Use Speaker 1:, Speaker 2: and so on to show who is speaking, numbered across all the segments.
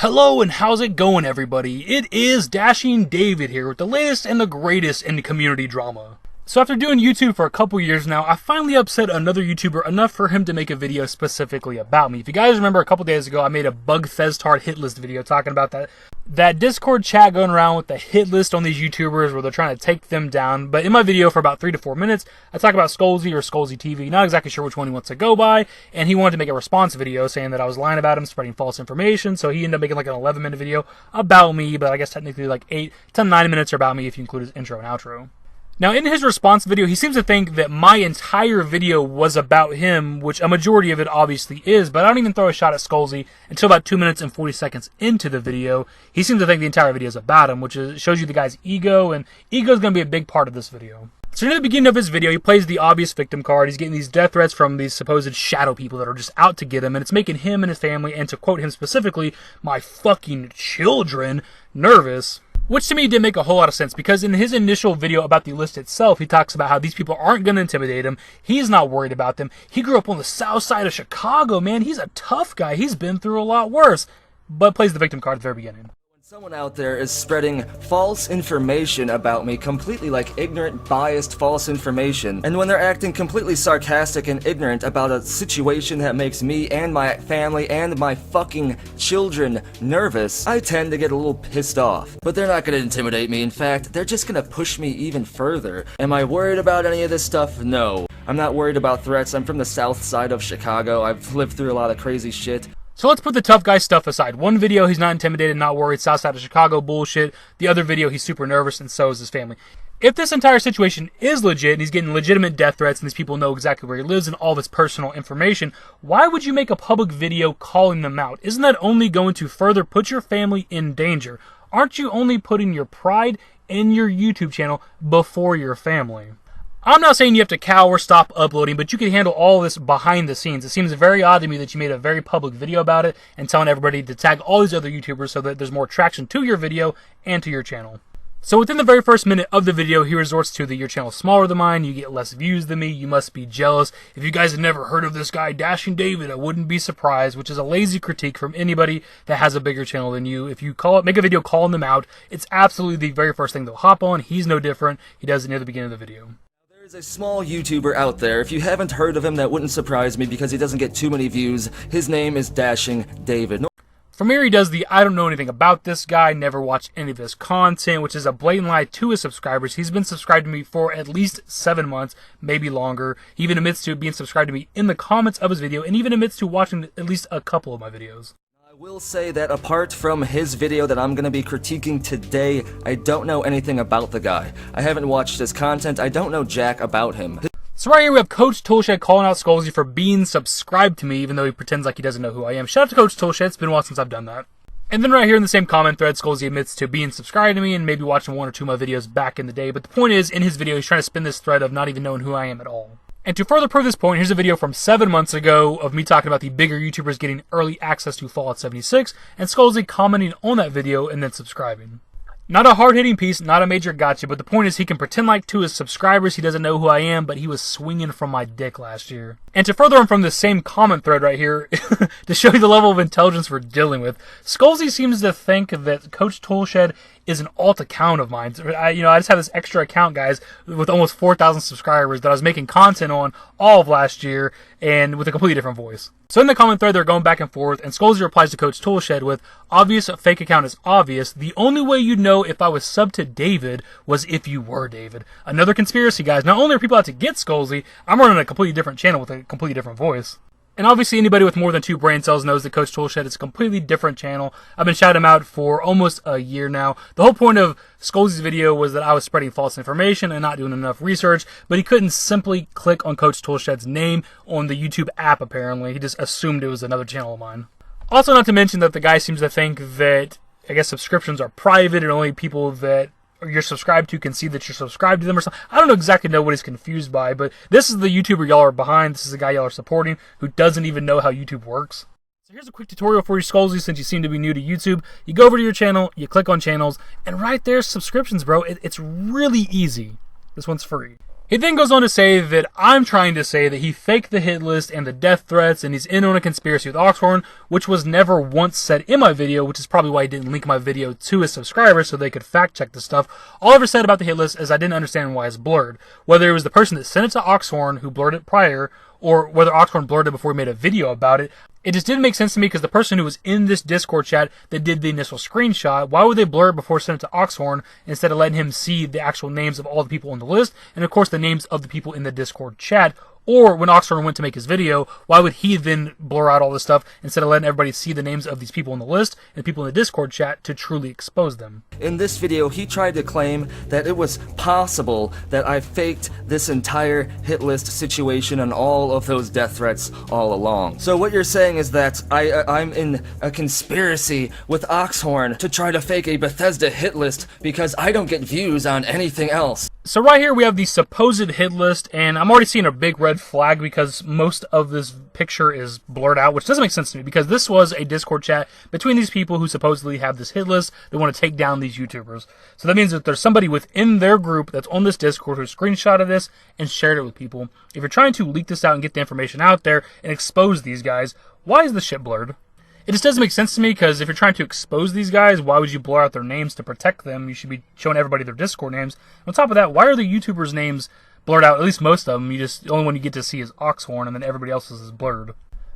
Speaker 1: Hello and how's it going, everybody? It is Dashing David here with the latest and the greatest in community drama. So after doing YouTube for a couple years now, I finally upset another YouTuber enough for him to make a video specifically about me. If you guys remember, a couple days ago I made a Bug Feztard hit list video talking about that Discord chat going around with the hit list on these YouTubers where they're trying to take them down. But in my video for about 3 to 4 minutes, I talk about Skullzi or Skullzi TV, not exactly sure which one he wants to go by, and he wanted to make a response video saying that I was lying about him, spreading false information, so he ended up making like an 11-minute video about me, but I guess technically like 8 to 9 minutes are about me if you include his intro and outro. Now, in his response video, he seems to think that my entire video was about him, which a majority of it obviously is, but I don't even throw a shot at Skullzi until about 2 minutes and 40 seconds into the video. He seems to think the entire video is about him, which shows you the guy's ego, and ego is going to be a big part of this video. So near the beginning of his video, he plays the obvious victim card. He's getting these death threats from these supposed shadow people that are just out to get him, and it's making him and his family, and to quote him specifically, my fucking children, nervous. Which to me didn't make a whole lot of sense, because in his initial video about the list itself, he talks about how these people aren't going to intimidate him. He's not worried about them. He grew up on the south side of Chicago, man. He's a tough guy. He's been through a lot worse. But plays the victim card at the very beginning.
Speaker 2: Someone out there is spreading false information about me, completely like ignorant, biased, false information, and when they're acting completely sarcastic and ignorant about a situation that makes me and my family and my fucking children nervous, I tend to get a little pissed off. But they're not gonna intimidate me. In fact, they're just gonna push me even further. Am I worried about any of this stuff? No. I'm not worried about threats. I'm from the south side of Chicago. I've lived through a lot of crazy shit.
Speaker 1: So let's put the tough guy stuff aside. One video, he's not intimidated, not worried, south side of Chicago bullshit. The other video, he's super nervous, and so is his family. If this entire situation is legit, and he's getting legitimate death threats, and these people know exactly where he lives and all of his personal information, why would you make a public video calling them out? Isn't that only going to further put your family in danger? Aren't you only putting your pride in your YouTube channel before your family? I'm not saying you have to cower, stop uploading, but you can handle all this behind the scenes. It seems very odd to me that you made a very public video about it and telling everybody to tag all these other YouTubers so that there's more traction to your video and to your channel. So within the very first minute of the video, he resorts to your channel's smaller than mine, you get less views than me, you must be jealous. If you guys have never heard of this guy, Dashing David, I wouldn't be surprised, which is a lazy critique from anybody that has a bigger channel than you. If you make a video calling them out, it's absolutely the very first thing they'll hop on. He's no different. He does it near the beginning of the video.
Speaker 2: There's a small YouTuber out there. If you haven't heard of him, that wouldn't surprise me because he doesn't get too many views. His name is Dashing David.
Speaker 1: From here, he does the I don't know anything about this guy, never watched any of his content, which is a blatant lie to his subscribers. He's been subscribed to me for at least 7 months, maybe longer. He even admits to being subscribed to me in the comments of his video, and even admits to watching at least a couple of my videos.
Speaker 2: I will say that apart from his video that I'm going to be critiquing today, I don't know anything about the guy. I haven't watched his content, I don't know jack about him.
Speaker 1: So right here we have Coach Toolshed calling out Skullzi for being subscribed to me, even though he pretends like he doesn't know who I am. Shout out to Coach Toolshed, it's been a while since I've done that. And then right here in the same comment thread, Skullzi admits to being subscribed to me and maybe watching 1 or 2 of my videos back in the day. But the point is, in his video, he's trying to spin this thread of not even knowing who I am at all. And to further prove this point, here's a video from 7 months ago of me talking about the bigger YouTubers getting early access to Fallout 76, and Skullzi commenting on that video and then subscribing. Not a hard-hitting piece, not a major gotcha, but the point is he can pretend like to his subscribers he doesn't know who I am, but he was swinging from my dick last year. And to further on from this same comment thread right here, to show you the level of intelligence we're dealing with, Skullzi seems to think that Coach Toolshed is an alt account of mine. I just have this extra account, guys, with almost 4,000 subscribers that I was making content on all of last year and with a completely different voice. So in the comment thread, they're going back and forth, and Skullzi replies to Coach Toolshed with, obvious fake account is obvious. The only way you'd know if I was subbed to David was if you were David. Another conspiracy, guys. Not only are people out to get Skullzi, I'm running a completely different channel with a completely different voice. And obviously anybody with more than 2 brain cells knows that Coach Toolshed is a completely different channel. I've been shouting him out for almost a year now. The whole point of Skullzi's video was that I was spreading false information and not doing enough research, but he couldn't simply click on Coach Toolshed's name on the YouTube app apparently. He just assumed it was another channel of mine. Also, not to mention that the guy seems to think that, I guess, subscriptions are private and only people that you're subscribed to can see that you're subscribed to them or something. I don't exactly know what he's confused by, but this is the YouTuber y'all are behind. This is the guy y'all are supporting who doesn't even know how YouTube works. So here's a quick tutorial for you, Skullzi, since you seem to be new to YouTube. You go over to your channel, you click on channels, and right there's subscriptions, bro. It's really easy. This one's free. He then goes on to say that I'm trying to say that he faked the hit list and the death threats and he's in on a conspiracy with Oxhorn, which was never once said in my video, which is probably why he didn't link my video to his subscribers so they could fact check the stuff. All I ever said about the hit list is I didn't understand why it's blurred. Whether it was the person that sent it to Oxhorn who blurred it prior, or whether Oxhorn blurred it before he made a video about it. It just didn't make sense to me because the person who was in this Discord chat that did the initial screenshot, why would they blur it before sending it to Oxhorn instead of letting him see the actual names of all the people on the list and of course the names of the people in the Discord chat? Or when Oxhorn went to make his video, why would he then blur out all this stuff instead of letting everybody see the names of these people on the list and people in the Discord chat to truly expose them?
Speaker 2: In this video, he tried to claim that it was possible that I faked this entire hit list situation and all of those death threats all along. So what you're saying is that I'm in a conspiracy with Oxhorn to try to fake a Bethesda hit list because I don't get views on anything else.
Speaker 1: So right here we have the supposed hit list, and I'm already seeing a big red flag because most of this picture is blurred out, which doesn't make sense to me because this was a Discord chat between these people who supposedly have this hit list that want to take down these YouTubers. So that means that there's somebody within their group that's on this Discord who screenshotted this and shared it with people. If you're trying to leak this out and get the information out there and expose these guys, why is the shit blurred? It just doesn't make sense to me because if you're trying to expose these guys, why would you blur out their names to protect them? You should be showing everybody their Discord names. On top of that, why are the YouTubers' names blurred out? At least most of them. The only one you get to see is Oxhorn, and then everybody else's is blurred.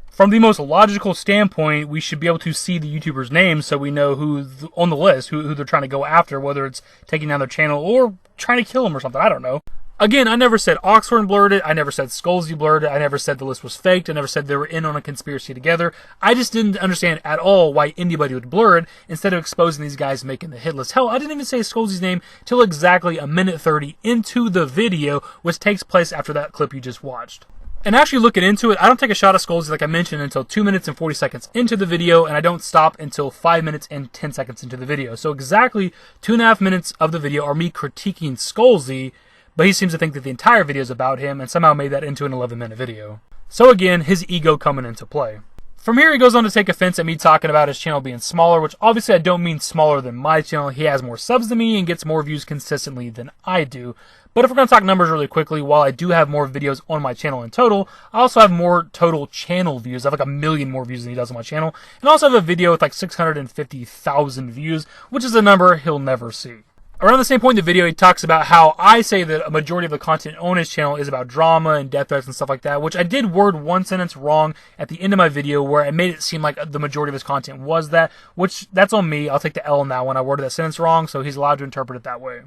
Speaker 1: From the most logical standpoint, we should be able to see the YouTubers' names so we know who's on the list, who they're trying to go after, whether it's taking down their channel or trying to kill them or something. I don't know. Again, I never said Oxhorn blurred it. I never said Skullzi blurred it. I never said the list was faked. I never said they were in on a conspiracy together. I just didn't understand at all why anybody would blur it instead of exposing these guys making the hit list. Hell, I didn't even say Skullzi's name till exactly a minute 30 into the video, which takes place after that clip you just watched. And actually looking into it, I don't take a shot at Skullzi like I mentioned until 2 minutes and 40 seconds into the video, and I don't stop until 5 minutes and 10 seconds into the video. So exactly 2.5 minutes of the video are me critiquing Skullzi, but he seems to think that the entire video is about him and somehow made that into an 11-minute video. So again, his ego coming into play. From here, he goes on to take offense at me talking about his channel being smaller, which obviously I don't mean smaller than my channel. He has more subs than me and gets more views consistently than I do. But if we're going to talk numbers really quickly, while I do have more videos on my channel in total, I also have more total channel views. I have like 1 million more views than he does on my channel. And I also have a video with like 650,000 views, which is a number he'll never see. Around the same point in the video, he talks about how I say that a majority of the content on his channel is about drama and death threats and stuff like that, which I did word one sentence wrong at the end of my video where I made it seem like the majority of his content was that, which that's on me. I'll take the L on that one. I worded that sentence wrong, so he's allowed to interpret it that way.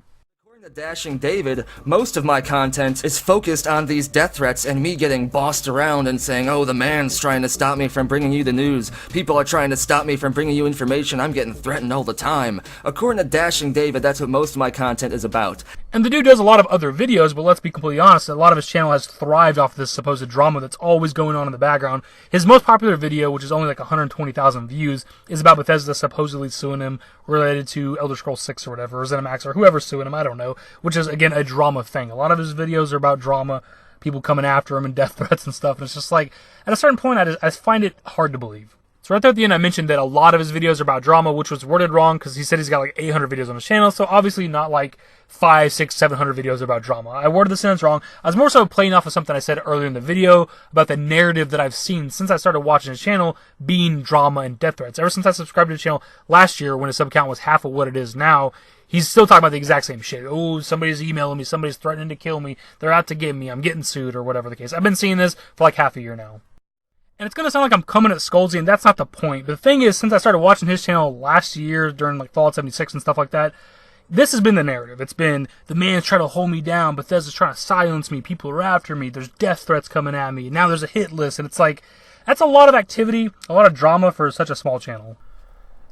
Speaker 2: According to Dashing David, most of my content is focused on these death threats and me getting bossed around and saying, oh, the man's trying to stop me from bringing you the news. People are trying to stop me from bringing you information. I'm getting threatened all the time. According to Dashing David, that's what most of my content is about.
Speaker 1: And the dude does a lot of other videos, but let's be completely honest, a lot of his channel has thrived off this supposed drama that's always going on in the background. His most popular video, which is only like 120,000 views, is about Bethesda supposedly suing him related to Elder Scrolls 6 or whatever, or ZeniMax, or whoever's suing him, I don't know, which is, again, a drama thing. A lot of his videos are about drama, people coming after him and death threats and stuff, and it's just like, at a certain point, I find it hard to believe. So right there at the end, I mentioned that a lot of his videos are about drama, which was worded wrong because he said he's got like 800 videos on his channel. So obviously not like 500, 600, 700 videos about drama. I worded the sentence wrong. I was more so playing off of something I said earlier in the video about the narrative that I've seen since I started watching his channel being drama and death threats. Ever since I subscribed to the channel last year when his sub count was half of what it is now, he's still talking about the exact same shit. Oh, somebody's emailing me. Somebody's threatening to kill me. They're out to get me. I'm getting sued or whatever the case. I've been seeing this for like half a year now. And it's going to sound like I'm coming at Skullzi, and that's not the point. But the thing is, since I started watching his channel last year during like Fallout 76 and stuff like that, this has been the narrative. It's been, the man's trying to hold me down, Bethesda's trying to silence me, people are after me, there's death threats coming at me, now there's a hit list, and it's like, that's a lot of activity, a lot of drama for such a small channel.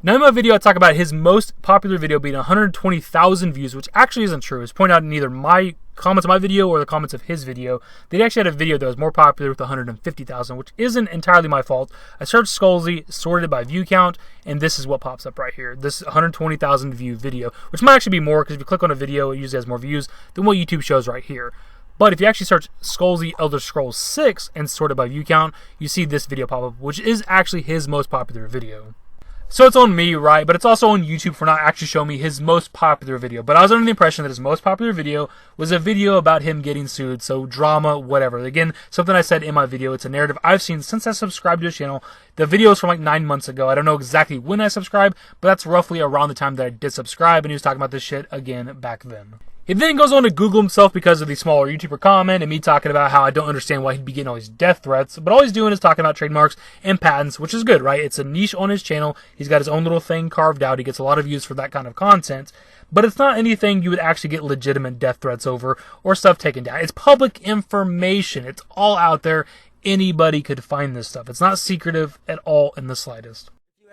Speaker 1: Now in my video, I talk about his most popular video being 120,000 views, which actually isn't true. It's pointed out in either my comments of my video or the comments of his video. They actually had a video that was more popular with 150,000, which isn't entirely my fault. I searched Skullzi, sorted it by view count, and this is what pops up right here. This 120,000 view video, which might actually be more because if you click on a video, it usually has more views than what YouTube shows right here. But if you actually search Skullzi Elder Scrolls 6 and sort it by view count, you see this video pop up, which is actually his most popular video. So it's on me, right? But it's also on YouTube for not actually showing me his most popular video. But I was under the impression that his most popular video was a video about him getting sued. So drama, whatever. Again, something I said in my video. It's a narrative I've seen since I subscribed to his channel. The video is from like 9 months ago. I don't know exactly when I subscribed, but that's roughly around the time that I did subscribe. And he was talking about this shit again back then. He then goes on to Google himself because of the smaller YouTuber comment and me talking about how I don't understand why he'd be getting all these death threats. But all he's doing is talking about trademarks and patents, which is good, right? It's a niche on his channel. He's got his own little thing carved out. He gets a lot of views for that kind of content. But it's not anything you would actually get legitimate death threats over or stuff taken down. It's public information. It's all out there. Anybody could find this stuff. It's not secretive at all in the slightest.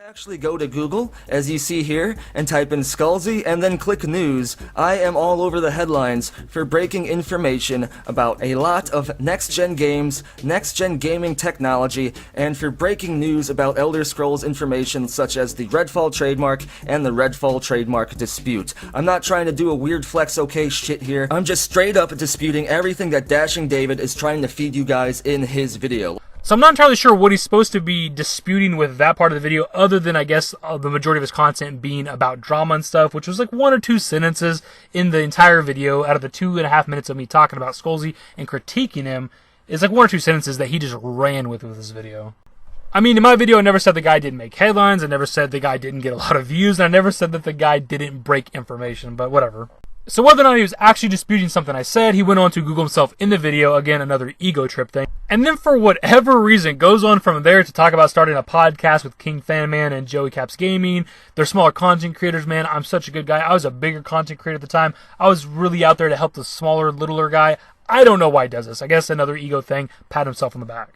Speaker 2: Actually go to Google, as you see here, and type in Skullzi and then click news. I am all over the headlines for breaking information about a lot of next-gen games, next-gen gaming technology, and for breaking news about Elder Scrolls information such as the Redfall trademark and the Redfall trademark dispute. I'm not trying to do a weird flex okay shit here. I'm just straight up disputing everything that Dashing David is trying to feed you guys in his video.
Speaker 1: So I'm not entirely sure what he's supposed to be disputing with that part of the video, other than, I guess, the majority of his content being about drama and stuff, which was like 1 or 2 sentences in the entire video. Out of the 2.5 minutes of me talking about Skullzi and critiquing him, is like 1 or 2 sentences that he just ran with this video. I mean, in my video, I never said the guy didn't make headlines, I never said the guy didn't get a lot of views, and I never said that the guy didn't break information, but whatever. So whether or not he was actually disputing something I said, he went on to Google himself in the video, again, another ego trip thing. And then for whatever reason, goes on from there to talk about starting a podcast with King Fanman and Joey Caps Gaming. They're smaller content creators, man. I'm such a good guy. I was a bigger content creator at the time. I was really out there to help the smaller, littler guy. I don't know why he does this. I guess another ego thing, pat himself on the back.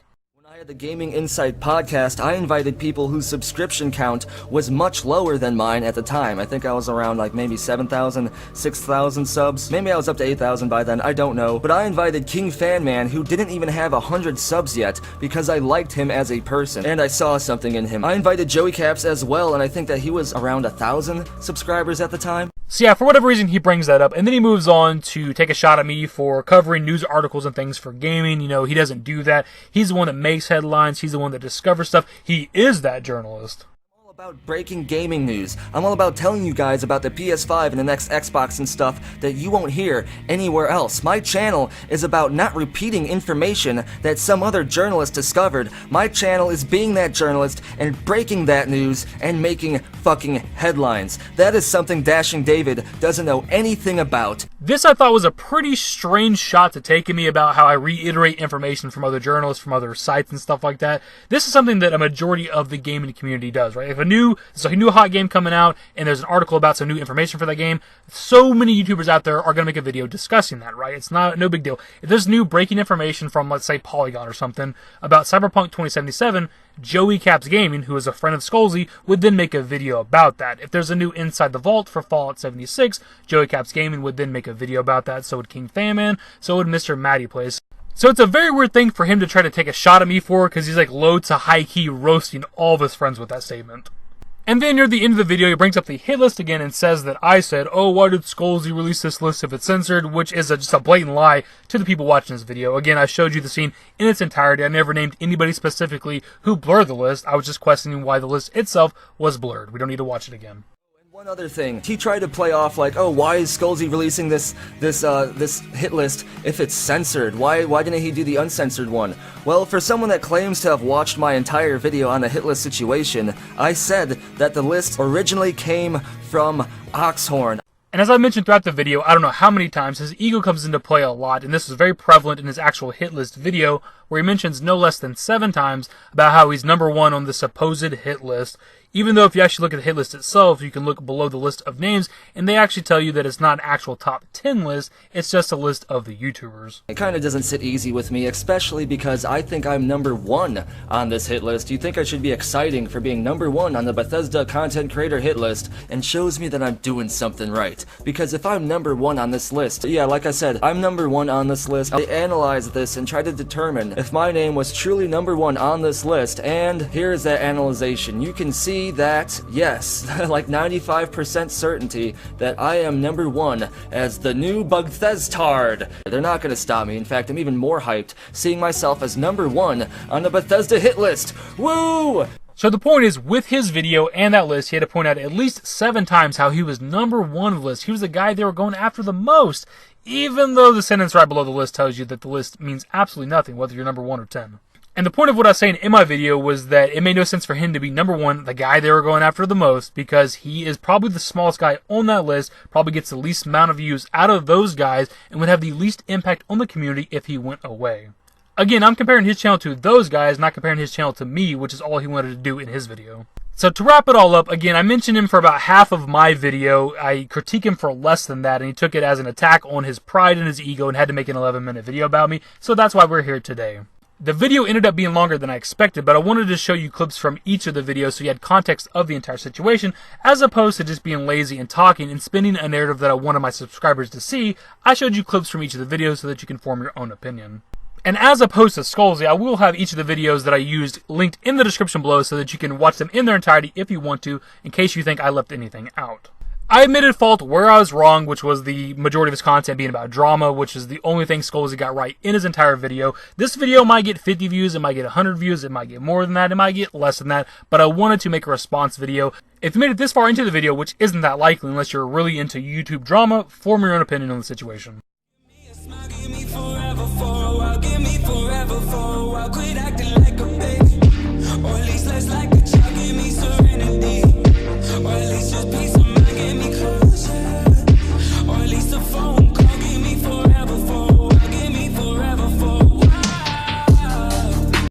Speaker 2: At the Gaming Insight podcast, I invited people whose subscription count was much lower than mine at the time. I think I was around like maybe 7,000, 6,000 subs. Maybe I was up to 8,000 by then, I don't know. But I invited King Fanman, who didn't even have 100 subs yet, because I liked him as a person, and I saw something in him. I invited Joey Caps as well, and I think that he was around 1,000 subscribers at the time.
Speaker 1: So yeah, for whatever reason, he brings that up, and then he moves on to take a shot at me for covering news articles and things for gaming. You know, he doesn't do that. He's the one that makes headlines. He's the one that discovers stuff. He is that journalist.
Speaker 2: About breaking gaming news. I'm all about telling you guys about the PS5 and the next Xbox and stuff that you won't hear anywhere else. My channel is about not repeating information that some other journalist discovered. My channel is being that journalist and breaking that news and making fucking headlines. That is something Dashing David doesn't know anything about.
Speaker 1: This I thought was a pretty strange shot to take at me about how I reiterate information from other journalists, from other sites and stuff like that. This is something that a majority of the gaming community does, right? If a new hot game coming out and there's an article about some new information for that game, so many YouTubers out there are going to make a video discussing that, right? It's no big deal. If there's new breaking information from, let's say, Polygon or something about Cyberpunk 2077, Joey Caps Gaming, who is a friend of Skullzi, would then make a video about that. If there's a new Inside the Vault for Fallout 76, Joey Caps Gaming would then make a video about that. So would King Fanman, so would Mr. Matty Plays. So it's a very weird thing for him to try to take a shot at me for, because he's like low to high-key roasting all of his friends with that statement. And then near the end of the video, he brings up the hit list again and says that I said, oh, why did Skullzi release this list if it's censored? Which is just a blatant lie to the people watching this video. Again, I showed you the scene in its entirety. I never named anybody specifically who blurred the list. I was just questioning why the list itself was blurred. We don't need to watch it again.
Speaker 2: One other thing, he tried to play off like, oh, why is Skullzi releasing this hit list if it's censored? Why didn't he do the uncensored one? Well, for someone that claims to have watched my entire video on the hit list situation, I said that the list originally came from Oxhorn.
Speaker 1: And as I mentioned throughout the video, I don't know how many times, his ego comes into play a lot, and this is very prevalent in his actual hit list video, where he mentions no less than 7 times about how he's #1 on the supposed hit list. Even though if you actually look at the hit list itself, you can look below the list of names, and they actually tell you that it's not an actual top 10 list, it's just a list of the YouTubers.
Speaker 2: It kind of doesn't sit easy with me, especially because I think I'm #1 on this hit list. You think I should be exciting for being #1 on the Bethesda content creator hit list, and shows me that I'm doing something right. Because if I'm #1 on this list, yeah, like I said, I'm #1 on this list. I analyzed this and tried to determine if my name was truly #1 on this list, and here's that analyzation. You can see that, yes, like 95% certainty that I am #1 as the new Bugthestard. They're not gonna stop me. In fact, I'm even more hyped seeing myself as #1 on the Bethesda hit list. Woo!
Speaker 1: So the point is, with his video and that list, he had to point out at least 7 times how he was number 1 of the list. He was the guy they were going after the most, even though the sentence right below the list tells you that the list means absolutely nothing, whether you're number 1 or 10. And the point of what I was saying in my video was that it made no sense for him to be number 1, the guy they were going after the most, because he is probably the smallest guy on that list, probably gets the least amount of views out of those guys, and would have the least impact on the community if he went away. Again, I'm comparing his channel to those guys, not comparing his channel to me, which is all he wanted to do in his video. So to wrap it all up, again, I mentioned him for about half of my video. I critique him for less than that, and he took it as an attack on his pride and his ego and had to make an 11-minute video about me, so that's why we're here today. The video ended up being longer than I expected, but I wanted to show you clips from each of the videos so you had context of the entire situation, as opposed to just being lazy and talking and spinning a narrative that I wanted my subscribers to see. I showed you clips from each of the videos so that you can form your own opinion. And as opposed to Skullzi, I will have each of the videos that I used linked in the description below so that you can watch them in their entirety if you want to, in case you think I left anything out. I admitted fault where I was wrong, which was the majority of his content being about drama, which is the only thing Skullzi got right in his entire video. This video might get 50 views, it might get 100 views, it might get more than that, it might get less than that, but I wanted to make a response video. If you made it this far into the video, which isn't that likely unless you're really into YouTube drama, form your own opinion on the situation.
Speaker 3: Give me forever for a while, give me forever for a while. Quit acting like a baby, or at least less like a child. Give me serenity, or at least just peace.